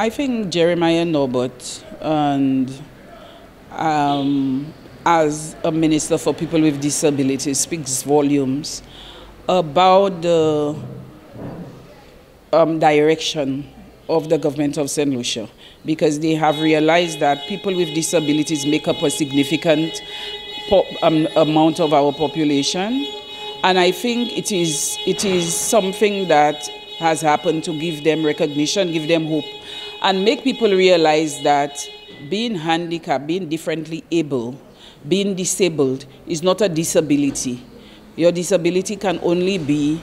I think Jeremiah Norbert, and as a minister for people with disabilities, speaks volumes about the direction of the government of St. Lucia, because they have realized that people with disabilities make up a significant amount of our population. And I think it is something that has happened to give them recognition, give them hope, and make people realize that being handicapped, being differently able, being disabled is not a disability. Your disability can only be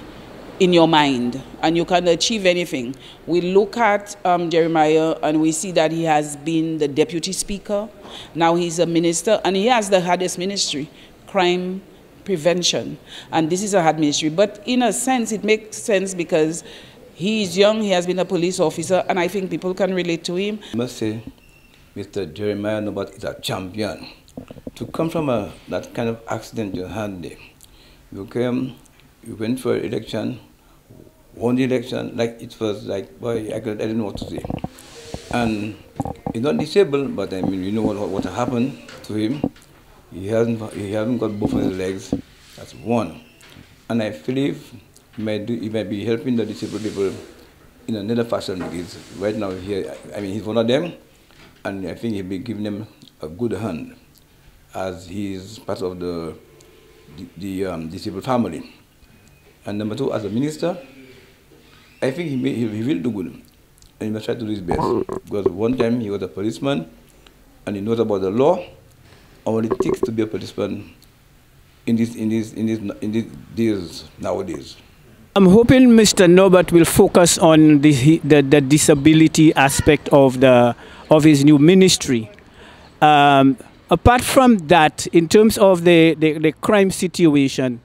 in your mind, and you can achieve anything. We look at Jeremiah and we see that he has been the deputy speaker, now he's a minister, and he has the hardest ministry, crime prevention, and this is a hard ministry. But in a sense, it makes sense because he is young, he has been a police officer, and I think people can relate to him. I must say, Mr. Jeremiah Norbert is a champion. To come from that kind of accident you had there, you went for election, won the election, like it was like, boy, I didn't know what to say. And he's not disabled, but I mean, you know what happened to him. He hasn't got both of his legs. That's one. And I believe he might be helping the disabled people in another fashion. Because right now he's one of them, and I think he'll be giving them a good hand, as he's part of the disabled family. And number two, as a minister, I think he will do good, and he must try to do his best. Because one time he was a policeman, and he knows about the law, and what it takes to be a policeman in these days nowadays. I'm hoping Mr. Norbert will focus on the disability aspect of his new ministry. Apart from that, in terms of the crime situation,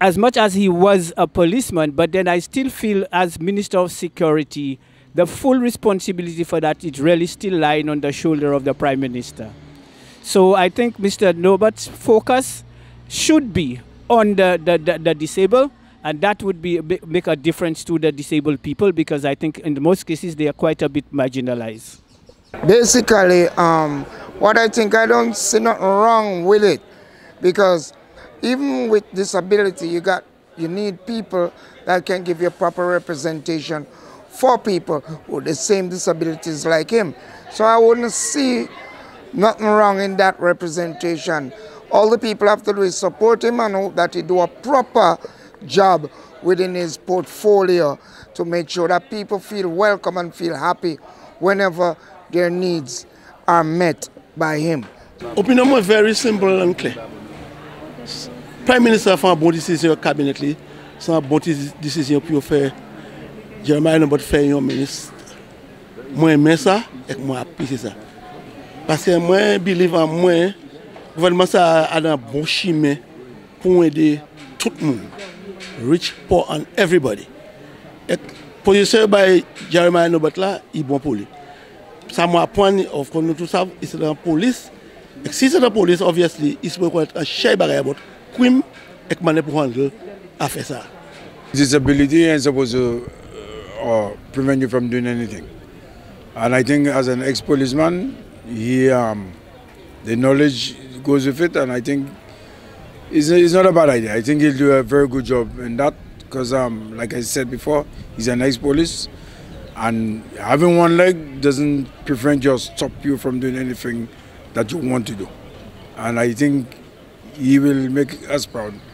as much as he was a policeman, but then I still feel as Minister of Security, the full responsibility for that is really still lying on the shoulder of the Prime Minister. So I think Mr. Norbert's focus should be on the disabled, and that would make a difference to the disabled people, because I think in most cases they are quite a bit marginalized. Basically, what I think, I don't see nothing wrong with it, because even with disability, you need people that can give you proper representation for people with the same disabilities like him. So I wouldn't see nothing wrong in that representation. All the people have to do is support him and hope that he do a proper job within his portfolio to make sure that people feel welcome and feel happy whenever their needs are met by him. Opinion is very simple and clear. Prime Minister fait un bon décision au cabinet, c'est une bonne décision pour faire Jeremiah Norbert faire un ministre. Moi j'aime ça et moi j'apprécie ça. Parce que moi je believe en moi, le gouvernement ça a un bon chemin pour aider tout le monde, rich, poor and everybody. Et position by Jeremiah Norbert là, il est bon pour lui. Ça m'apprend, of course nous tous savons, c'est dans la police. Et si c'est dans la police, obviously, il se peut être un chef barrière crime et comment pour handle à faire ça. Disability ain't supposed to prevent you from doing anything. And I think as an ex-policeman, the knowledge goes with it, and I think it's not a bad idea. I think he'll do a very good job in that, because like I said before, he's an ex-police, and having one leg doesn't prevent you or stop you from doing anything that you want to do. And I think he will make us proud.